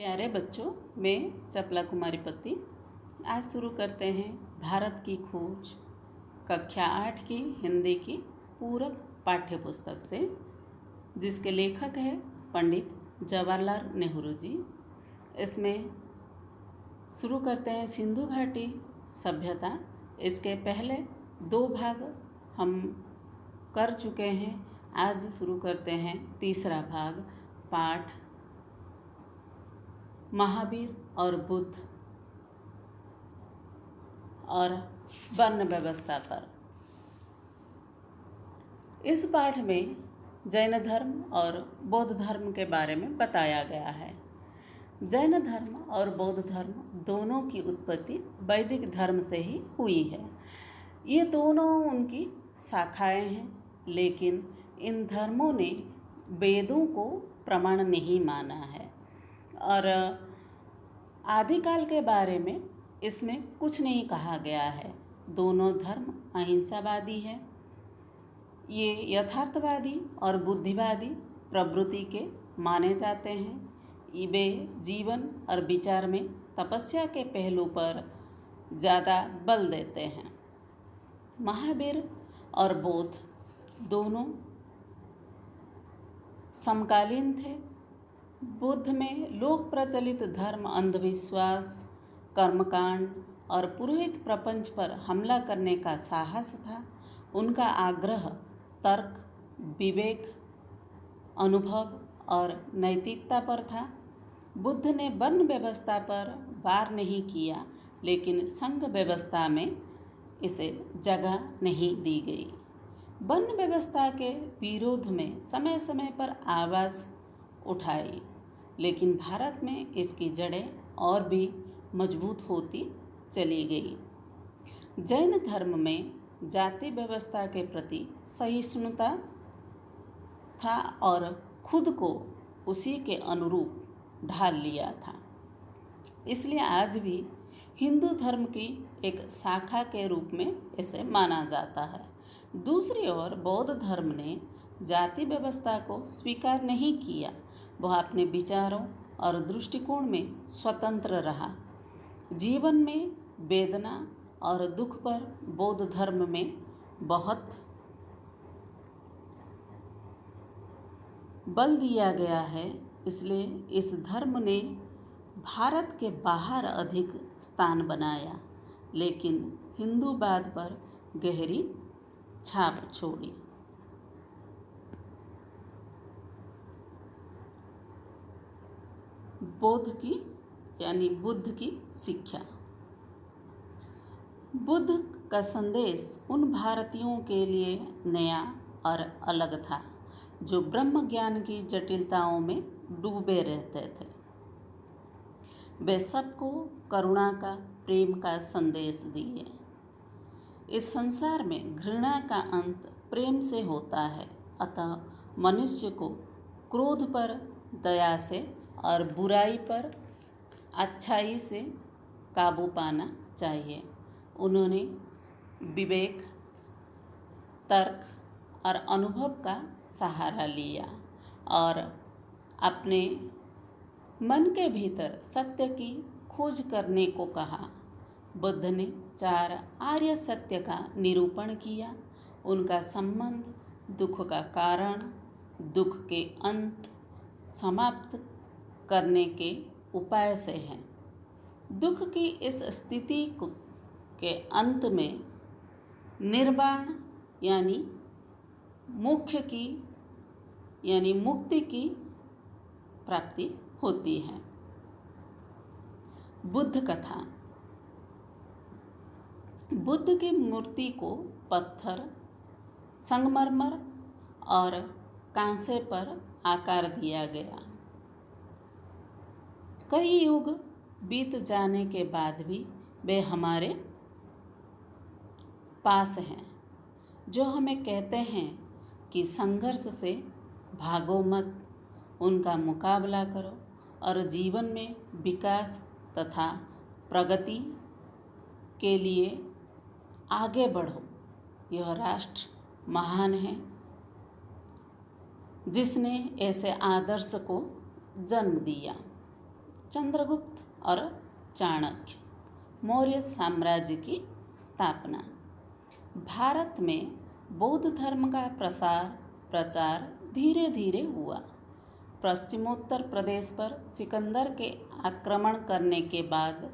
प्यारे बच्चों, मैं चपला कुमारी पति आज शुरू करते हैं भारत की खोज कक्षा 8 की हिंदी की पूरक पाठ्य पुस्तक से, जिसके लेखक हैं पंडित जवाहरलाल नेहरू जी। इसमें शुरू करते हैं सिंधु घाटी सभ्यता। इसके पहले 2 भाग हम कर चुके हैं। आज शुरू करते हैं तीसरा भाग, पाठ महावीर और बुद्ध और वर्ण व्यवस्था पर। इस पाठ में जैन धर्म और बौद्ध धर्म के बारे में बताया गया है। जैन धर्म और बौद्ध धर्म दोनों की उत्पत्ति वैदिक धर्म से ही हुई है। ये दोनों उनकी शाखाएं हैं, लेकिन इन धर्मों ने वेदों को प्रमाण नहीं माना है और आदिकाल के बारे में इसमें कुछ नहीं कहा गया है। दोनों धर्म अहिंसावादी है। ये यथार्थवादी और बुद्धिवादी प्रवृत्ति के माने जाते हैं। वे जीवन और विचार में तपस्या के पहलू पर ज़्यादा बल देते हैं। महावीर और बौद्ध दोनों समकालीन थे। बुद्ध में लोक प्रचलित धर्म, अंधविश्वास, कर्मकांड और पुरोहित प्रपंच पर हमला करने का साहस था। उनका आग्रह तर्क, विवेक, अनुभव और नैतिकता पर था। बुद्ध ने वर्ण व्यवस्था पर वार नहीं किया, लेकिन संघ व्यवस्था में इसे जगह नहीं दी गई। वर्ण व्यवस्था के विरोध में समय समय पर आवाज़ उठाई, लेकिन भारत में इसकी जड़ें और भी मजबूत होती चली गई। जैन धर्म में जाति व्यवस्था के प्रति सहिष्णुता था और खुद को उसी के अनुरूप ढाल लिया था। इसलिए आज भी हिंदू धर्म की एक शाखा के रूप में इसे माना जाता है। दूसरी ओर बौद्ध धर्म ने जाति व्यवस्था को स्वीकार नहीं किया। वह अपने विचारों और दृष्टिकोण में स्वतंत्र रहा। जीवन में वेदना और दुख पर बौद्ध धर्म में बहुत बल दिया गया है। इसलिए इस धर्म ने भारत के बाहर अधिक स्थान बनाया, लेकिन हिंदूवाद पर गहरी छाप छोड़ी। बुद्ध की शिक्षा। बुद्ध का संदेश उन भारतीयों के लिए नया और अलग था जो ब्रह्म ज्ञान की जटिलताओं में डूबे रहते थे। वे सबको करुणा का, प्रेम का संदेश दिए। इस संसार में घृणा का अंत प्रेम से होता है, अतः मनुष्य को क्रोध पर दया से और बुराई पर अच्छाई से काबू पाना चाहिए। उन्होंने विवेक, तर्क और अनुभव का सहारा लिया और अपने मन के भीतर सत्य की खोज करने को कहा। बुद्ध ने 4 आर्य सत्य का निरूपण किया। उनका संबंध दुख का कारण, दुख के अंत, समाप्त करने के उपाय से है। दुख की इस स्थिति के अंत में निर्वाण यानी मुक्ति की प्राप्ति होती है। बुद्ध कथा। बुद्ध की मूर्ति को पत्थर, संगमरमर और कांसे पर आकार दिया गया। कई युग बीत जाने के बाद भी वे हमारे पास हैं, जो हमें कहते हैं कि संघर्ष से भागो मत, उनका मुकाबला करो और जीवन में विकास तथा प्रगति के लिए आगे बढ़ो। यह राष्ट्र महान है जिसने ऐसे आदर्श को जन्म दिया। चंद्रगुप्त और चाणक्य, मौर्य साम्राज्य की स्थापना। भारत में बौद्ध धर्म का प्रचार धीरे धीरे हुआ। पश्चिमोत्तर प्रदेश पर सिकंदर के आक्रमण करने के बाद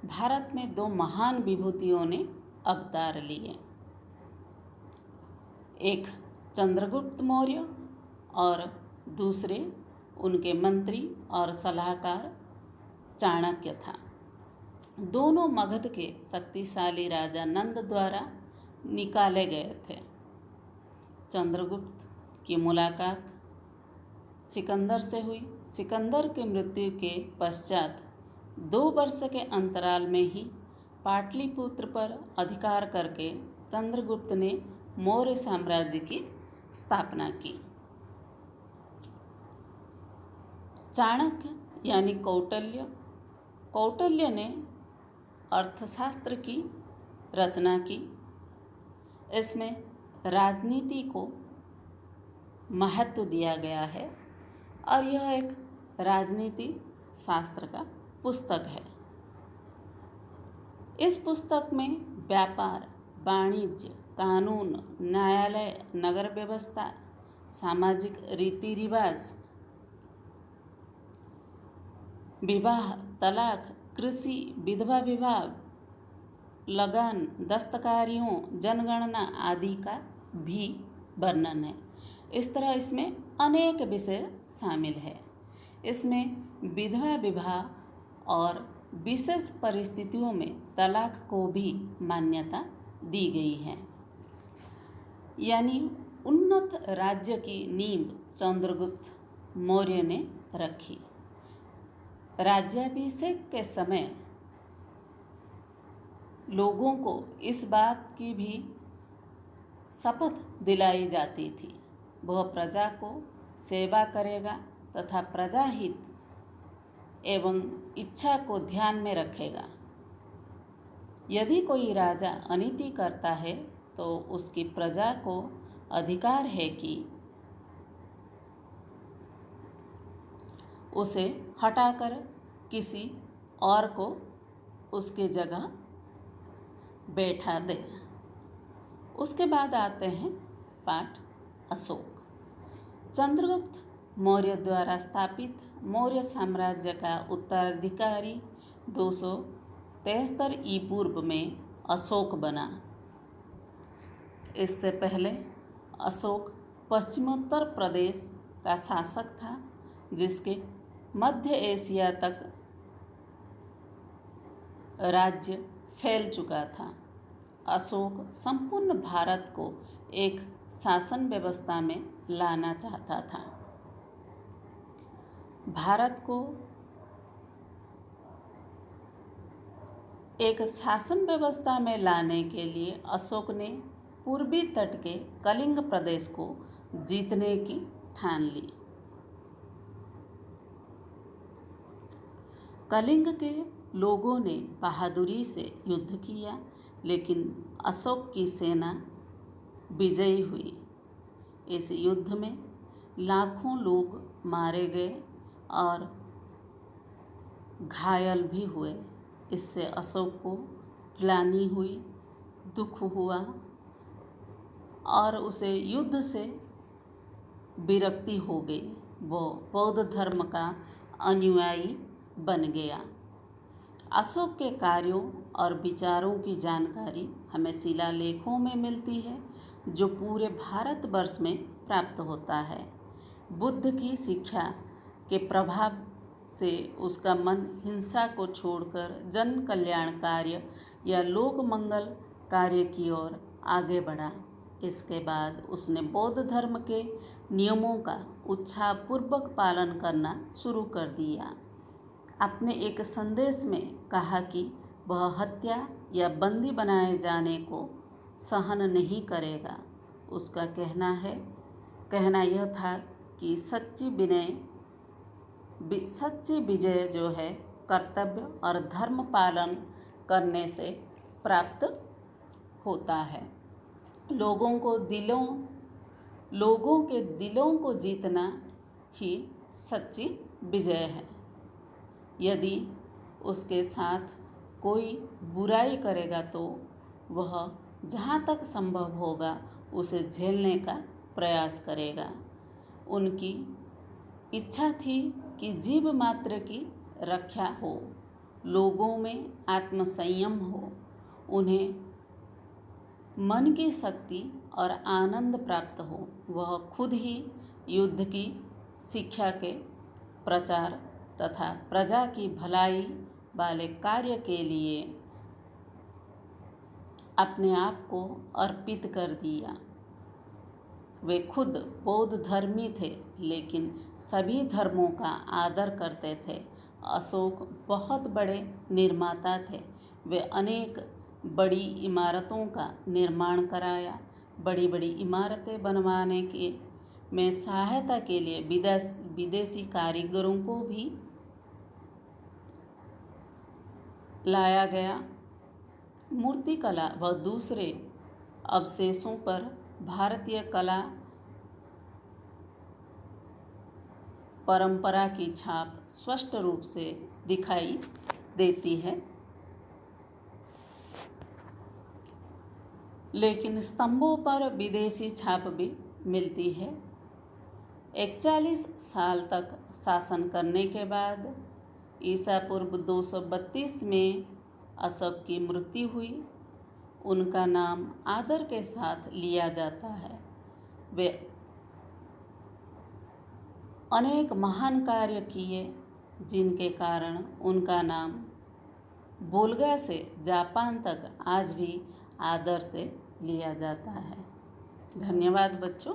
भारत में दो महान विभूतियों ने अवतार लिए, एक चंद्रगुप्त मौर्य और दूसरे उनके मंत्री और सलाहकार चाणक्य था। दोनों मगध के शक्तिशाली राजा नंद द्वारा निकाले गए थे। चंद्रगुप्त की मुलाकात सिकंदर से हुई। सिकंदर की मृत्यु के पश्चात 2 वर्ष के अंतराल में ही पाटलिपुत्र पर अधिकार करके चंद्रगुप्त ने मौर्य साम्राज्य की स्थापना की। चाणक्य यानी कौटिल्य ने अर्थशास्त्र की रचना की। इसमें राजनीति को महत्व दिया गया है और यह एक राजनीति शास्त्र का पुस्तक है। इस पुस्तक में व्यापार, वाणिज्य, कानून, न्यायालय, नगर व्यवस्था, सामाजिक रीति रिवाज, विवाह, तलाक, कृषि, विधवा विवाह, लगान, दस्तकारियों, जनगणना आदि का भी वर्णन है। इस तरह इसमें अनेक विषय शामिल है। इसमें विधवा विवाह और विशेष परिस्थितियों में तलाक को भी मान्यता दी गई है। यानी उन्नत राज्य की नींव चंद्रगुप्त मौर्य ने रखी। राज्याभिषेक के समय लोगों को इस बात की भी शपथ दिलाई जाती थी, वह प्रजा को सेवा करेगा तथा प्रजाहित एवं इच्छा को ध्यान में रखेगा। यदि कोई राजा अनीति करता है तो उसकी प्रजा को अधिकार है कि उसे हटाकर किसी और को उसके जगह बैठा दे। उसके बाद आते हैं पाठ अशोक। चंद्रगुप्त मौर्य द्वारा स्थापित मौर्य साम्राज्य का उत्तराधिकारी 273 ई पूर्व में अशोक बना। इससे पहले अशोक पश्चिमोत्तर प्रदेश का शासक था, जिसके मध्य एशिया तक राज्य फैल चुका था। अशोक संपूर्ण भारत को एक शासन व्यवस्था में लाना चाहता था। भारत को एक शासन व्यवस्था में लाने के लिए अशोक ने पूर्वी तट के कलिंग प्रदेश को जीतने की ठान ली। कलिंग के लोगों ने बहादुरी से युद्ध किया, लेकिन अशोक की सेना विजयी हुई। इस युद्ध में लाखों लोग मारे गए और घायल भी हुए। इससे अशोक को ग्लानि हुई, दुख हुआ और उसे युद्ध से विरक्ति हो गई। वो बौद्ध धर्म का अनुयायी बन गया। अशोक के कार्यों और विचारों की जानकारी हमें शिलालेखों में मिलती है, जो पूरे भारतवर्ष में प्राप्त होता है। बुद्ध की शिक्षा के प्रभाव से उसका मन हिंसा को छोड़कर जन कल्याण कार्य या लोक मंगल कार्य की ओर आगे बढ़ा। इसके बाद उसने बौद्ध धर्म के नियमों का उत्साहपूर्वक पालन करना शुरू कर दिया। अपने एक संदेश में कहा कि वह हत्या या बंदी बनाए जाने को सहन नहीं करेगा। उसका कहना यह था कि सच्ची विजय जो है कर्तव्य और धर्म पालन करने से प्राप्त होता है। लोगों के दिलों को जीतना ही सच्ची विजय है। यदि उसके साथ कोई बुराई करेगा तो वह जहाँ तक संभव होगा उसे झेलने का प्रयास करेगा। उनकी इच्छा थी कि जीव मात्र की रक्षा हो, लोगों में आत्मसंयम हो, उन्हें मन की शक्ति और आनंद प्राप्त हो। वह खुद ही युद्ध की शिक्षा के प्रचार तथा प्रजा की भलाई वाले कार्य के लिए अपने आप को अर्पित कर दिया। वे खुद बौद्ध धर्मी थे, लेकिन सभी धर्मों का आदर करते थे। अशोक बहुत बड़े निर्माता थे। वे अनेक बड़ी इमारतों का निर्माण कराया। बड़ी बड़ी इमारतें बनवाने के में सहायता के लिए विदेशी कारीगरों को भी लाया गया। मूर्तिकला व दूसरे अवशेषों पर भारतीय कला परंपरा की छाप स्पष्ट रूप से दिखाई देती है, लेकिन स्तंभों पर विदेशी छाप भी मिलती है। 41 साल तक शासन करने के बाद ईसा पूर्व 232 में अशोक की मृत्यु हुई। उनका नाम आदर के साथ लिया जाता है। वे अनेक महान कार्य किए, जिनके कारण उनका नाम वोल्गा से जापान तक आज भी आदर से लिया जाता है। धन्यवाद बच्चों।